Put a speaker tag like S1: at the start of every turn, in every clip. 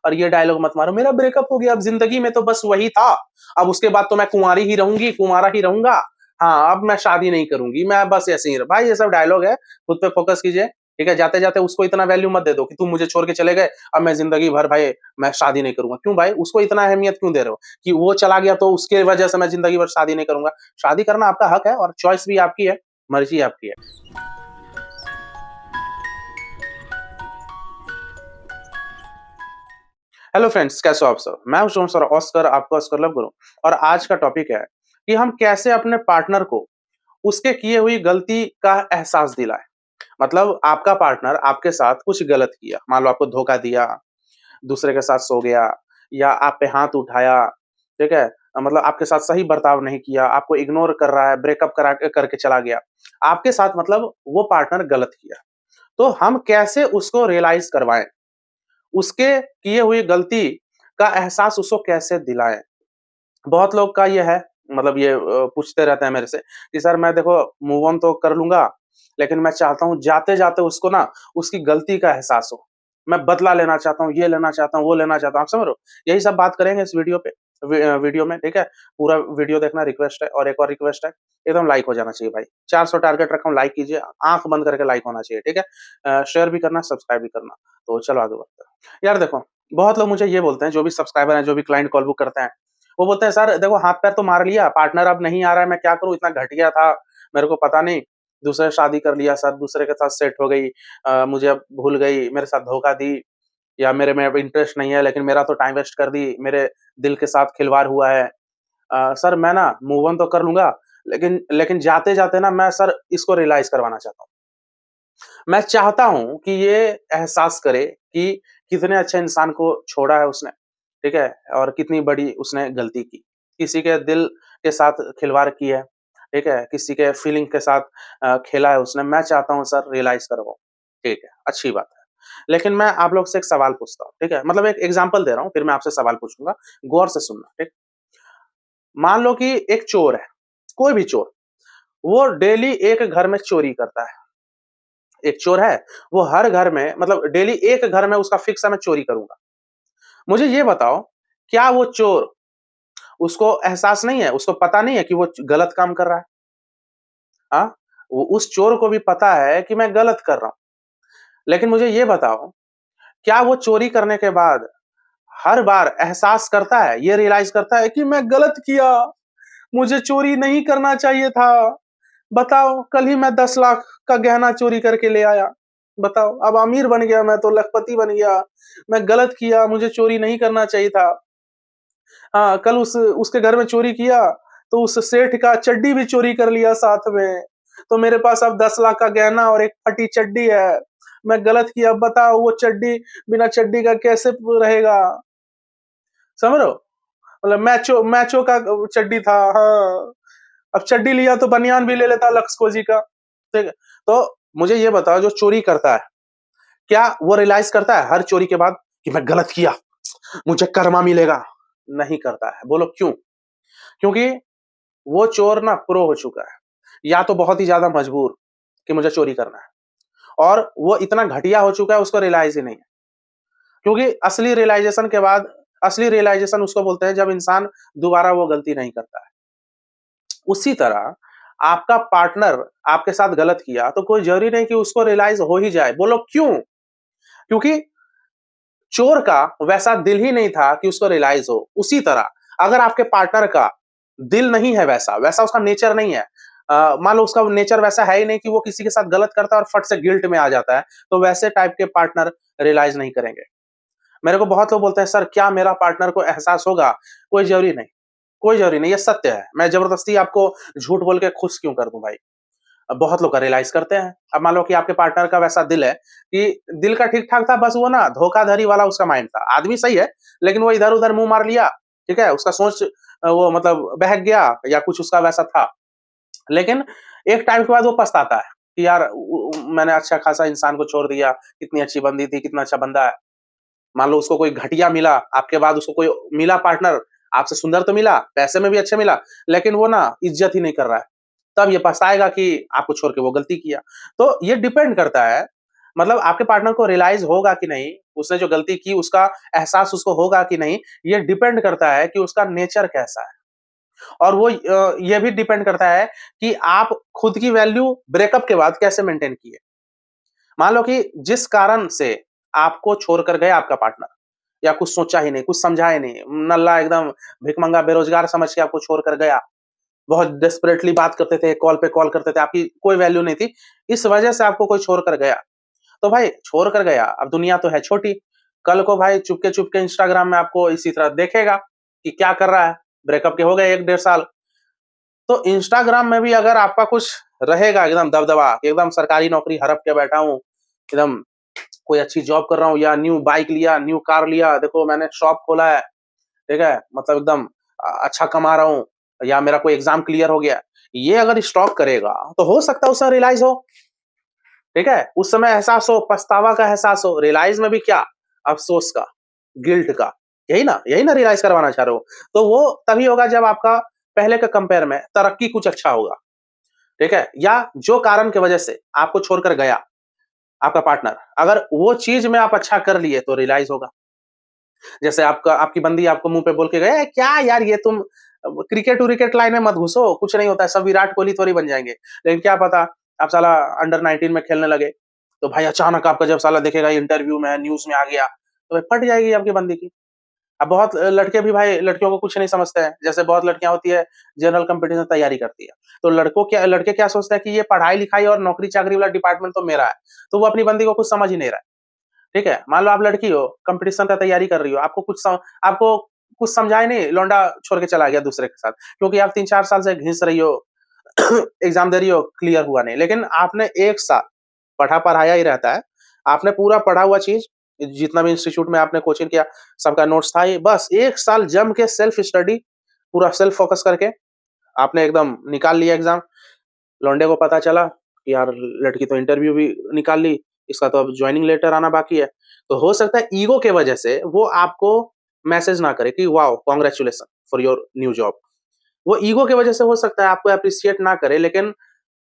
S1: और ये डायलॉग मत मारो, मेरा ब्रेकअप हो गया, अब जिंदगी में तो बस वही था, अब उसके बाद तो मैं कुंवारी ही रहूंगी, कुंवारा ही रहूंगा, हाँ अब मैं शादी नहीं करूंगी, मैं बस ऐसे ही भाई ये सब डायलॉग है, खुद पे फोकस कीजिए। ठीक है, जाते जाते उसको इतना वैल्यू मत दे दो कि तुम मुझे छोड़ के चले गए, अब मैं जिंदगी भर भाई मैं शादी नहीं करूंगा। क्यों भाई उसको इतना अहमियत क्यों दे रहे हो कि वो चला गया तो उसके वजह से मैं जिंदगी भर शादी नहीं करूंगा? शादी करना आपका हक है और चॉइस भी आपकी है, मर्जी आपकी है। हेलो फ्रेंड्स, कैसे हो आप सब? मैं हूं सोम सर ऑस्कर, आपको ऑस्कर लव गुरु। और आज का टॉपिक है कि हम कैसे अपने पार्टनर को उसके किए हुई गलती का एहसास दिलाएं। मतलब आपका पार्टनर आपके साथ कुछ गलत किया, मान लो आपको धोखा दिया, दूसरे के साथ सो गया, या आप पे हाथ उठाया, ठीक है, मतलब आपके साथ सही बर्ताव नहीं किया, आपको इग्नोर कर रहा है, ब्रेकअप करा करके चला गया आपके साथ, मतलब वो पार्टनर गलत किया। तो हम कैसे उसको रियलाइज करवाएं, उसके किए हुई गलती का एहसास उसको कैसे दिलाएं? बहुत लोग का ये है, मतलब ये पूछते रहते हैं मेरे से कि सर मैं देखो मूव ऑन तो कर लूंगा, लेकिन मैं चाहता हूँ जाते जाते उसको ना उसकी गलती का एहसास हो, मैं बदला लेना चाहता हूँ, ये लेना चाहता हूँ, वो लेना चाहता हूँ। आप समझ रहे हो? यही सब बात करेंगे इस वीडियो पे, वीडियो में। ठीक है, पूरा वीडियो देखना रिक्वेस्ट है। और एक और रिक्वेस्ट है, एकदम लाइक हो जाना चाहिए भाई, 400 टारगेट रखा हूँ, लाइक कीजिए, आंख बंद करके लाइक होना चाहिए। ठीक है, शेयर भी करना, सब्सक्राइब भी करना। तो चलो आगे बढ़ते हैं। यार देखो, बहुत लोग मुझे ये बोलते हैं, जो भी सब्सक्राइबर हैं, जो भी क्लाइंट कॉल बुक करते हैं, वो बोलते हैं सर देखो हाथ पैर तो मार लिया, पार्टनर अब नहीं आ रहा है, मैं क्या करूं, इतना घटिया था, मेरे को पता नहीं, दूसरे शादी कर लिया सर, दूसरे के साथ सेट हो गई, मुझे अब भूल गई, मेरे साथ धोखा दी, या मेरे में अब इंटरेस्ट नहीं है, लेकिन मेरा तो टाइम वेस्ट कर दी, मेरे दिल के साथ खिलवाड़ हुआ है। सर मैं ना मूव ऑन तो कर लूंगा, लेकिन लेकिन जाते जाते ना मैं सर इसको रियलाइज करवाना चाहता हूँ। मैं चाहता हूँ कि ये एहसास करे कि कितने अच्छे इंसान को छोड़ा है उसने, ठीक है? और कितनी बड़ी उसने गलती की। किसी के दिल के साथ खिलवाड़ की है, ठीक है? किसी के फीलिंग के साथ खेला है उसने। मैं चाहता हूँ सर रियलाइज़ करो वो, ठीक है, अच्छी बात है। लेकिन मैं आप लोग से एक सवाल पूछता हूँ, ठीक है? मतलब एक एग्ज़ाम्पल दे रहा हूँ, फिर मैं आपसे सवाल पूछूँगा, गौर से सुनना, ठीक? मान लो कि एक चोर है, कोई भी चोर, वो डेली एक घर में चोरी करता है। एक चोर है, वो हर घर में, मतलब डेली एक घर में उसका फिक्स है मैं चोरी करूँगा। मुझे ये बताओ, क्या वो चोर, उसको एहसास नहीं है, उसको पता नहीं है कि वो गलत काम कर रहा है? हाँ? वो उस चोर को भी पता है कि मैं गलत कर रहा हूँ। लेकिन मुझे ये बताओ, क्या वो चोरी करने के बाद हर बार एहसास करता है, ये रियलाइज़ करता है कि मैं गलत किया, मुझे चोरी नहीं करना चाहिए था। बताओ, कल ही मैं 10 लाख का गहना चोरी करके ले आया। बताओ, अब अमीर बन गया मैं, तो लखपति बन गया। मैं गलत किया, मुझे चोरी नहीं करना चाहिए था। हाँ, कल उसके घर में चोरी किया, तो उस सेठ का चड्डी भी चोरी कर लिया साथ में। तो मेरे पास अब 10 लाख का गहना और एक फटी चड्डी है। मैं गलत किया, अब बताओ वो चड्डी बिना चड्डी का कैसे रहेगा? समझ रहे हो? मतलब मैचो मैचो का चड्डी था, हाँ। अब चड्डी लिया तो बनियान भी ले लेता लक्स कोजी का। ठीक है? तो मुझे ये बताओ, जो चोरी करता है, क्या वो रियलाइज़ करता है हर चोरी के बाद कि मैं गलत किया, मुझे कर्मा मिलेगा? नहीं करता है। बोलो क्यों? क्योंकि वो चोर ना प्रो हो चुका है, या तो बहुत ही ज़्यादा मजबूर कि मुझे चोरी करना है, और वो इतना घटिया हो चुका है उसको रियलाइज़ ही नहीं है। क्योंकि असली रियलाइज़ेशन उसको बोलते हैं जब इंसान दोबारा वो गलती नहीं करता है। उसी तरह आपका पार्टनर आपके साथ गलत किया तो कोई ज़रूरी नहीं कि उसको रियलाइज़ हो ही जाए। बोलो क्यों? क्योंकि चोर का वैसा दिल ही नहीं था कि उसको रियलाइज़ हो। उसी तरह अगर आपके पार्टनर का दिल नहीं है वैसा, वैसा उसका नेचर नहीं है, मान लो उसका नेचर वैसा है ही नहीं कि वो किसी के साथ गलत करता है और फट से गिल्ट में आ जाता है, तो वैसे टाइप के पार्टनर रियलाइज़ नहीं करेंगे। मेरे को बहुत लोग बोलते हैं सर क्या मेरा पार्टनर को एहसास होगा? कोई ज़रूरी नहीं, कोई ज़रूरी नहीं, ये सत्य है। मैं ज़बरदस्ती आपको झूठ बोल के खुश क्यों कर दूँ भाई? बहुत लोग का रियलाइज़ करते हैं। अब मान लो कि आपके पार्टनर का वैसा दिल है कि दिल का ठीक-ठाक था, बस वो ना धोखाधड़ी वाला उसका माइंड था। आदमी सही है, लेकिन वो इधर-उधर मुँह मार लिया, ठीक है? उसका सोच वो मतलब बहक गया, या कुछ उसका वैसा था। लेकिन एक टाइम के बाद वो पछताता है कि यार मैंने अच्छा खासा इंसान को छोड़ दिया, कितनी अच्छी बंदी थी, कितना अच्छा बंदा है। मान लो उसको कोई घटिया मिला, आपके बाद उसको कोई मिला पार्टनर, आपसे सुंदर तो मिला, पैसे में भी अच्छा मिला, लेकिन वो ना इज़्ज़त ही नहीं कर रहा है। तब ये पछताएगा कि आपको छोड़ के वो गलती किया। तो ये डिपेंड करता है, मतलब आपके पार्टनर को रियलाइज़ होगा कि नहीं, उसने जो गलती की उसका एहसास उसको होगा कि नहीं, ये डिपेंड करता है कि उसका नेचर कैसा है। और वो ये भी डिपेंड करता है कि आप खुद की वैल्यू ब्रेकअप के बाद कैसे मेंटेन किए। मान लो कि जिस कारण से आपको छोड़कर गया आपका पार्टनर या कुछ सोचा ही नहीं, कुछ समझा ही नहीं, नल्ला एकदम भिखमंगा बेरोज़गार समझ के आपको छोड़कर गया। बहुत डेस्परेटली बात करते थे, कॉल पे कॉल करते थे, आपकी कोई वैल्यू नहीं थी। इस वजह से आपको कोई छोड़कर गया। तो भाई छोड़कर गया, अब दुनिया तो है छोटी। कल को भाई चुपके-चुपके इंस्टाग्राम में आपको इसी तरह देखेगा कि क्या कर रहा है। ब्रेकअप के हो गए 1 डेढ़ साल। तो इंस्टाग्राम में भी अगर आपका कुछ रहेगा एकदम दबदबा, एकदम सरकारी नौकरी हड़प के बैठा हूँ, एकदम कोई अच्छी जॉब कर रहा हूँ या न्यू बाइक लिया, न्यू कार लिया, देखो मैंने शॉप खोला है, ठीक है? मतलब एकदम अच्छा कमा रहा हूँ या मेरा कोई एग्ज़ाम क्लियर हो गया। ये अगर स्टॉक करेगा, तो हो सकता है उसे रियलाइज़ हो, ठीक है? उस समय एहसास हो, पछतावा का एहसास हो, रियलाइज़ में भी क्या? अफ़सोस का, गिल्ट का। यही ना रियलाइज़ करवाना चाह रहे हो। तो वो तभी होगा जब आपका पहले के कंपेयर में तरक्की कुछ अच्छा होगा, ठीक है? या जो कारण की वजह से आपको छोड़कर गया, आपका पार्टनर, अगर वो चीज़ में आप अच्छा कर लिए तो रियलाइज़ होगा। जैसे आपका आपकी बंदी आपको मुँह पे बोल के गए, "क्या यार ये तुम क्रिकेट-विकेट लाइन में मत घुसो, कुछ नहीं होता है, सब विराट कोहली थोड़ी बन जाएँगे।" लेकिन क्या पता आप साला अंडर 19 में खेलने लगे, तो भाई अचानक आपका जब साला देखेगा इंटरव्यू में, न्यूज़ में आ गया, तो भाई फट जाएगी आपकी बंदी की। अब बहुत लड़के भी भाई लड़कियों को कुछ नहीं समझते हैं। जैसे बहुत लड़कियाँ होती है, जनरल कॉम्पिटिशन तैयारी करती है। तो लड़के क्या सोचते हैं कि ये पढ़ाई-लिखाई और नौकरी-चाकरी वाला डिपार्टमेंट तो मेरा है। तो वो अपनी बंदी को कुछ समझ ही नहीं रहा है। ठीक है? मान लो आप लड़की हो, कॉम्पिटिशन का तैयारी कर रही हो, आपको कुछ समझा ही नहीं, लौंडा छोड़ के चला गया दूसरे के साथ। क्योंकि आप 3-4 साल से घिस रही हो, एग्ज़ाम दे रही हो, क्लियर हुआ नहीं। लेकिन आपने 1 साल पढ़ाया ही रहता है। आपने पूरा पढ़ा हुआ चीज़, जितना भी इंस्टीट्यूट में आपने कोचिंग किया, सबका नोट्स था ही। बस 1 साल जम के सेल्फ स्टडी, पूरा सेल्फ फ़ोकस करके आपने एकदम निकाल लिया एग्ज़ाम। लौंडे को पता चला कि यार लड़की तो इंटरव्यू भी निकाल ली, इसका तो अब जॉइनिंग लेटर आना बाकी है। तो हो सकता है ईगो के वजह से वो आपको मैसेज ना करे कि wow! Congratulation for your new job. वो ईगो की वजह से हो सकता है आपको एप्रिशिएट ना करे, लेकिन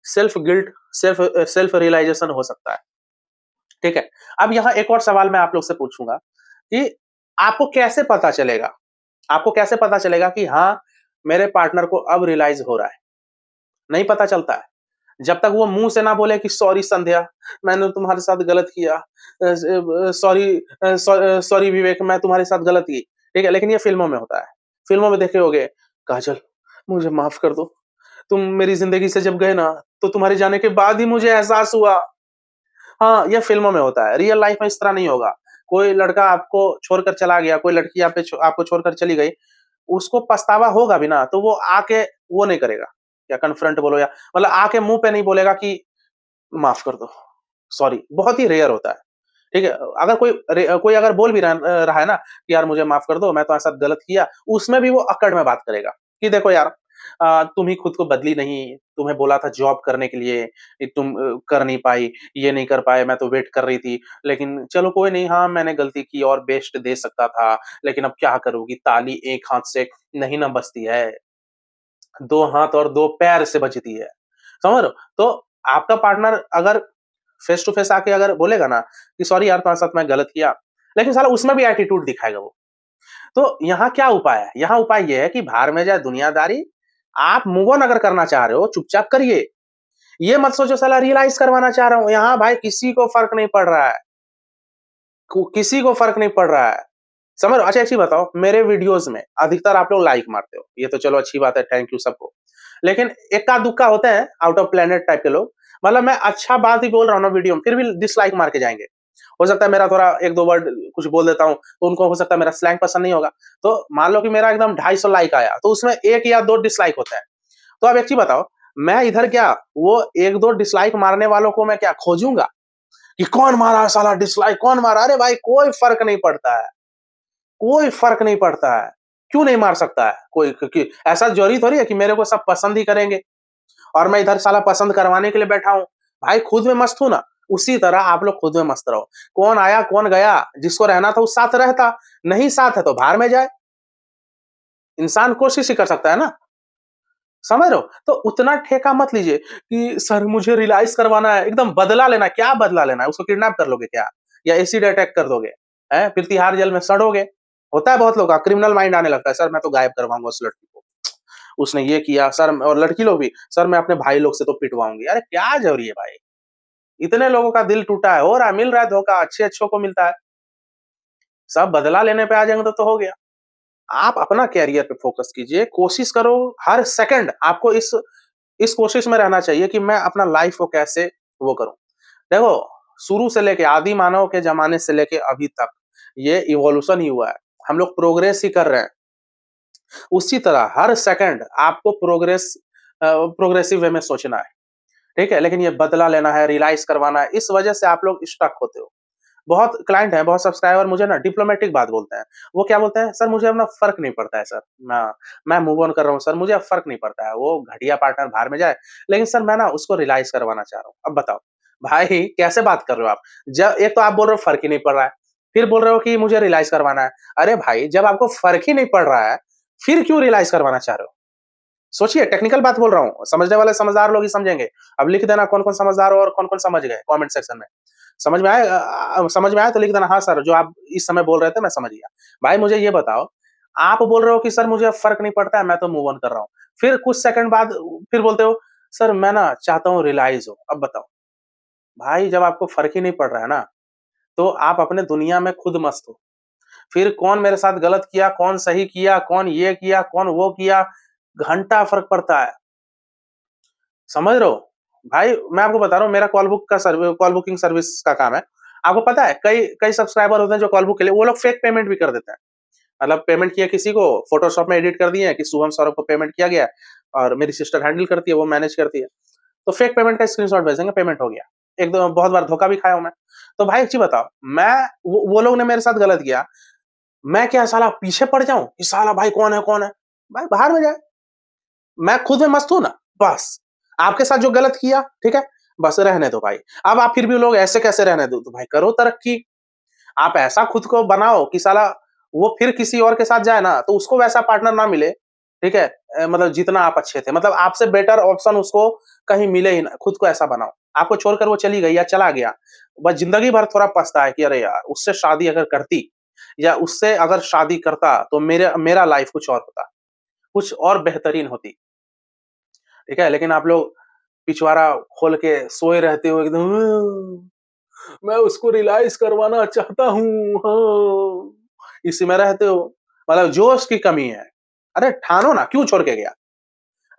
S1: सेल्फ गिल्ट, सेल्फ रियलाइज़ेशन हो सकता है। ठीक है? अब यहाँ एक और सवाल मैं आप लोग से पूछूँगा कि आपको कैसे पता चलेगा, कि हाँ, मेरे पार्टनर को अब रियलाइज़ हो रहा है? नहीं पता चलता है। जब तक वो मुँह से ना बोले कि सॉरी संध्या, मैंने तुम्हारे साथ गलत किया। सॉरी विवेक, मैं तुम्हारे साथ गलत की। ठीक है? लेकिन ये फ़िल्मों में होता है। फ़िल्मों में देखे होंगे, काजल मुझे माफ़ कर दो। तुम मेरी ज़िंदगी से जब गए ना, तो तुम्हारे जाने के बाद ही मुझे एहसास हुआ। हाँ, ये फ़िल्मों में होता है, रियल लाइफ़ में इस तरह नहीं होगा। कोई लड़का आपको छोड़कर चला गया, कोई लड़की आपको छोड़कर चली गई, उसको पछतावा होगा भी ना, तो वो आके वो नहीं करेगा, या कन्फ्रंट बोलो, या मतलब आके मुँह पे नहीं बोलेगा कि माफ़ कर दो, सॉरी, बहुत ही रेयर होता है। ठीक है? अगर कोई अगर बोल भी रहा है ना कि यार मुझे माफ़ कर दो, मैं तुम्हारे साथ गलत किया, उसमें भी वो अक्कड़ में बात करेगा कि देखो यार, तुम ही खुद को बदली नहीं, तुम्हें बोला था जॉब करने के लिए, कि तुम कर नहीं पाई, ये नहीं कर पाए, मैं तो वेट कर रही थी, लेकिन चलो कोई नहीं, हाँ, मैंने गलती की और बेस्ट दे सकता था, लेकिन अब क्या करोगी, ताली एक हाथ से नहीं ना बजती है, 2 हाथ और 2 पैर से बजती है। समझ रहे हो? तो आपका पार्टनर अगर फेस टू फेस आके अगर बोलेगा ना कि सॉरी यार तुम्हारे साथ मैं गलत किया, लेकिन साला उसमें भी एटीट्यूड दिखाएगा वो। तो यहाँ क्या उपाय है? यहाँ उपाय ये है कि भाड़ में जाए दुनियादारी, आप मूव ऑन अगर करना चाह रहे हो, चुपचाप करिए। ये मत सोचो साला रियलाइज़ करवाना चाह रहा हूँ, यहाँ भाई किसी को फ़र्क नहीं पड़ रहा है। किसी को फ़र्क नहीं पड़ रहा है। समझ रहे हो? अच्छा एक चीज़ बताओ, मेरे वीडियोज़ में अधिकतर आप लोग लाइक मारते हो। ये तो चलो अच्छी बात है, थैंक यू सबको। लेकिन इक्का-दुक्का होते हैं आउट ऑफ प्लैनेट टाइप के लोग, मतलब मैं अच्छा बात ही बोल रहा हूँ ना वीडियो में, फिर भी डिसलाइक मार के जाएँगे। हो सकता है मेरा थोड़ा 1-2 वर्ड कुछ बोल देता हूँ, तो उनको हो सकता है मेरा स्लैंग पसंद नहीं होगा। तो मान लो कि मेरा एकदम 250 लाइक आया, तो उसमें 1 या 2 डिसलाइक होते हैं। तो अब एक चीज़ बताओ, मैं इधर क्या वो 1-2 डिसलाइक मारने वालों को मैं क्या खोजूँगा कि कौन मारा साला डिसलाइक, कौन मारा? अरे भाई कोई फ़र्क नहीं पड़ता है। कोई फ़र्क नहीं पड़ता है। क्यों नहीं मार सकता है कोई? क्योंकि ऐसा ज़रूरी थोड़ी है कि मेरे को सब पसंद ही करेंगे और मैं इधर साला पसंद करवाने के लिए बैठा हूँ। भाई खुद में मस्त हूँ ना, उसी तरह आप लोग खुद में मस्त रहो। कौन आया, कौन गया, जिसको रहना था वो साथ रहता, नहीं साथ है तो भाड़ में जाए। इंसान कोशिश ही कर सकता है ना। समझ रहे हो? तो उतना ठेका मत लीजिए कि सर मुझे रियलाइज़ करवाना है, एकदम बदला लेना है, क्या बदला लेना है? उसको किडनैप कर लोगे क्या? या एसिड अटैक कर दोगे? हैं? फिर तिहाड़ जेल में सड़ोगे। होता है बहुत लोगों का क्रिमिनल माइंड आने लगता है, सर मैं तो गायब करवाऊँगा उस लड़की को। उसने ये किया सर और लड़की लोग भी, सर मैं अपने भाई लोग से तो पिटवाऊँगी। अरे क्या ज़रूरी है भाई? इतने लोगों का दिल टूटा है, हो रहा है, मिल रहा है धोखा, अच्छे-अच्छों को मिलता है। सब बदला लेने पे आ जाएँगे तो हो गया। आप अपना करियर पे फ़ोकस कीजिए, कोशिश करो हर सेकंड आपको इस कोशिश में रहना चाहिए कि मैं अपना लाइफ़ को कैसे वो करूँ। देखो, शुरू से लेके आदि मानव के ज़माने से लेके अभी तक ये इवोल्यूशन ही हुआ है। हम लोग प्रोग्रेस ही कर रहे हैं। उसी तरह हर सेकंड आपको प्रोग्रेसिव वे में सोचना है, ठीक है? लेकिन ये बदला लेना है, रियलाइज़ करवाना है, इस वजह से आप लोग स्टक होते हो। बहुत क्लाइंट हैं, बहुत सब्सक्राइबर मुझे ना डिप्लोमैटिक बात बोलते हैं। वो क्या बोलते हैं, "सर मुझे अब ना फ़र्क नहीं पड़ता है सर, मैं मूव ऑन कर रहा हूँ सर, मुझे अब फ़र्क नहीं पड़ता है। वो घटिया पार्टनर बाहर में जाए, लेकिन सर मैं ना उसको रियलाइज़ करवाना चाह रहा हूँ।" अब बताओ, भाई कैसे बात कर रहे हो आप? एक तो आप बोल रहे हो फ़र्क ही नहीं पड़ रहा है, फिर बोल रहे हो कि मुझे रियलाइज़ करवाना है। अरे भाई, जब आपको फ़र्क ही नहीं पड़ रहा है, फिर क्यों रियलाइज़ करवाना चाह रहे हो? सोचिए टेक्निकल बात बोल रहा हूँ, समझने वाले समझदार लोग ही समझेंगे। अब लिख देना कौन-कौन समझदार हो और कौन-कौन समझ गए कमेंट सेक्शन में। समझ में आया तो लिख देना हाँ सर, जो आप इस समय बोल रहे थे मैं समझ गया। भाई मुझे ये बताओ, आप बोल रहे हो कि सर मुझे अब फ़र्क नहीं पड़ता है, मैं तो मूव ऑन कर रहा हूँ। फिर कुछ सेकंड बाद फिर बोलते हो, सर मैं ना चाहता हूँ रियलाइज़ हो। अब बताओ, भाई जब आपको फ़र्क ही नहीं पड़ रहा है ना, तो आप अपने दुनिया में खुद मस्त हो। फिर कौन मेरे साथ गलत किया, कौन सही किया, कौन ये किया, कौन वो किया, घंटा फ़र्क पड़ता है। समझ रहे हो? भाई मैं आपको बता रहा हूँ मेरा कॉल बुकिंग सर्विस का काम है। आपको पता है कई कई सब्सक्राइबर होते हैं जो कॉल बुक के लिए वो लोग फेक पेमेंट भी कर देते हैं। मतलब पेमेंट किया किसी को फ़ोटोशॉप में एडिट कर दिए कि शुभम सौरभ को पेमेंट किया गया है और मेरी सिस्टर हैंडल करती है, वो मैनेज करती है। तो फेक पेमेंट का स्क्रीनशॉट भेजेंगे पेमेंट हो गया। एक दो बहुत बार धोखा भी खाया हूँ मैं। तो भाई एक चीज़ बताओ, मैं वो लोग ने मेरे साथ गलत किया, मैं क्या साला पीछे पड़ जाऊँ कि साला भाई कौन है, कौन है? भाई बाहर में जाए। मैं खुद में मस्त हूँ ना, बस। आपके साथ जो गलत किया, ठीक है? बस रहने दो भाई। अब आप फिर भी लोग ऐसे कैसे रहने दो? तो भाई करो तरक्की। आप ऐसा खुद को बनाओ कि साला वो फिर किसी और के साथ जाए ना, तो उसको वैसा पार्टनर ना मिले, ठीक है? मतलब जितना आप अच्छे थे। मतलब आपसे बेटर ऑप्शन उसको कहीं मिले ही ना, खुद को ऐसा बनाओ। आपको छोड़कर वो चली गई या चला गया, बस ज़िंदगी भर थोड़ा पछताए कि अरे यार! उससे शादी अगर करती या उससे अगर शादी करता, तो मेरा लाइफ़ कुछ और होता, कुछ और बेहतरीन होती। ठीक है? लेकिन आप लोग पिछवाड़ा खोल के सोए रहते हो एकदम मैं उसको रियलाइज़ करवाना चाहता हूँ, हाँ। इसी में रहते हो। मतलब जोश की कमी है। अरे ठानो ना, क्यों छोड़ के गया?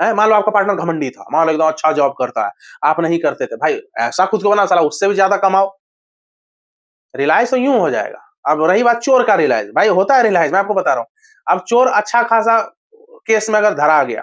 S1: हैं? मान लो आपका पार्टनर घमंडी था, मान लो एकदम अच्छा जॉब करता है, आप नहीं करते थे। भाई ऐसा खुद को बनाओ साला उससे भी ज़्यादा कमाओ। रियलाइज़ तो यूँ हो जाएगा। अब रही बात चोर का रियलाइज़, भाई होता है रियलाइज़ मैं आपको बता रहा हूँ। अब चोर अच्छा खासा केस में अगर धरा गया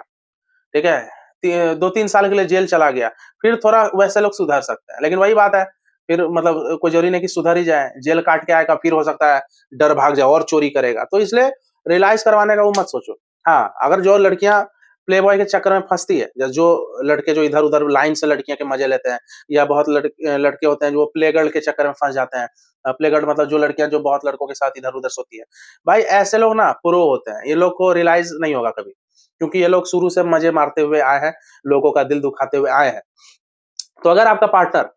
S1: ठीक है? 2-3 साल के लिए जेल चला गया, फिर थोड़ा वैसे लोग सुधर सकते हैं। लेकिन वही बात है, फिर मतलब कोई ज़रूरी नहीं कि सुधर ही जाए, जेल काट के आएगा, फिर हो सकता है डर भाग जाए और चोरी करेगा। तो इसलिए रियलाइज़ करवाने का वो मत सोचो। हाँ, अगर जो लड़कियाँ प्लेबॉय के चक्कर में फँसती है, या जो लड़के जो इधर-उधर लाइन से लड़कियों के मज़े लेते हैं, या बहुत लड़के होते हैं जो प्ले गर्ल के चक्कर में फँस जाते हैं। प्ले गर्ल मतलब जो लड़कियाँ जो बहुत लड़कों के साथ इधर-उधर सोती है। भाई ऐसे लोग ना प्रो होते हैं, ये लोग को रियलाइज़ नहीं होगा कभी। क्योंकि ये लोग शुरू से मज़े मारते हुए आए हैं, लोगों का दिल दुखाते हुए आए हैं। तो अगर आपका पार्टनर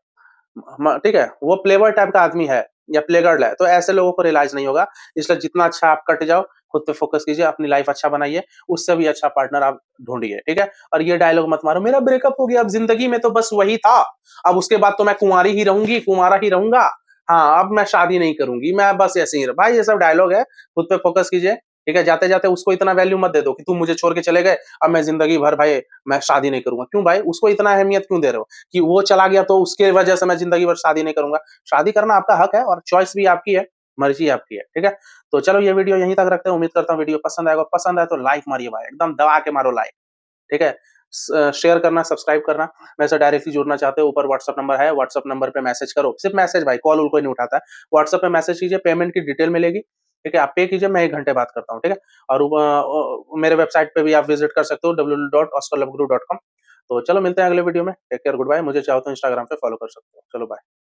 S1: ठीक है, वो प्लेबॉय टाइप का आदमी है या प्ले गर्ल है, तो ऐसे लोगों को रियलाइज़ नहीं होगा। इसलिए जितना अच्छा आप कट जाओ, खुद पे फ़ोकस कीजिए, अपनी लाइफ़ अच्छा बनाइए, उससे भी अच्छा पार्टनर आप ढूँढिए, ठीक है? और ये डायलॉग मत मारो, मेरा ब्रेकअप हो गया, अब ज़िंदगी में तो बस वही था, अब उसके बाद तो मैं कुँवारी ही रहूँगी, कुँवारा ही रहूँगा। हाँ, अब मैं शादी नहीं करूँगी, मैं बस ऐसे ही भाई ये सब डायलॉग है, खुद पे फ़ोकस कीजिए, ठीक है? जाते-जाते उसको इतना वैल्यू मत दे दो कि तुम मुझे छोड़ के चले गए, अब मैं ज़िंदगी भर भाई मैं शादी नहीं करूँगा। क्यों भाई? उसको इतना अहमियत क्यों दे रहे हो? कि वो चला गया तो उसके वजह से मैं ज़िंदगी भर शादी नहीं करूँगा। शादी करना आपका हक है और चॉइस भी आपकी है, मर्ज़ी आपकी है, ठीक है? तो चलो ये वीडियो यहीं तक रखते हैं, उम्मीद करता हूँ वीडियो पसंद आएगा, पसंद आए तो लाइक मारिए भाई, एकदम दबा के मारो लाइक, ठीक है? शेयर करना, सब्सक्राइब करना, मेरे से डायरेक्टली जुड़ना चाहते हो ऊपर व्हाट्सएप नंबर है, व्हाट्सएप नंबर पे मैसेज करो, सिर्फ मैसेज भाई, कॉल-वॉल कोई नहीं उठाता है। व्हाट्सएप पे मैसेज कीजिए, पेमेंट की डिटेल मिलेगी, ठीक है? आप पे कीजिए, मैं 1 घंटे बात करता हूँ, ठीक है? और मेरे वेबसाइट पे भी आप विज़िट कर सकते हो www.oscarloveguru.com तो चलो मिलते हैं अगले वीडियो में, टेक केयर, गुड बाय, मुझे चाहो तो इंस्टाग्राम पे फॉलो कर सकते हो। चलो बाय।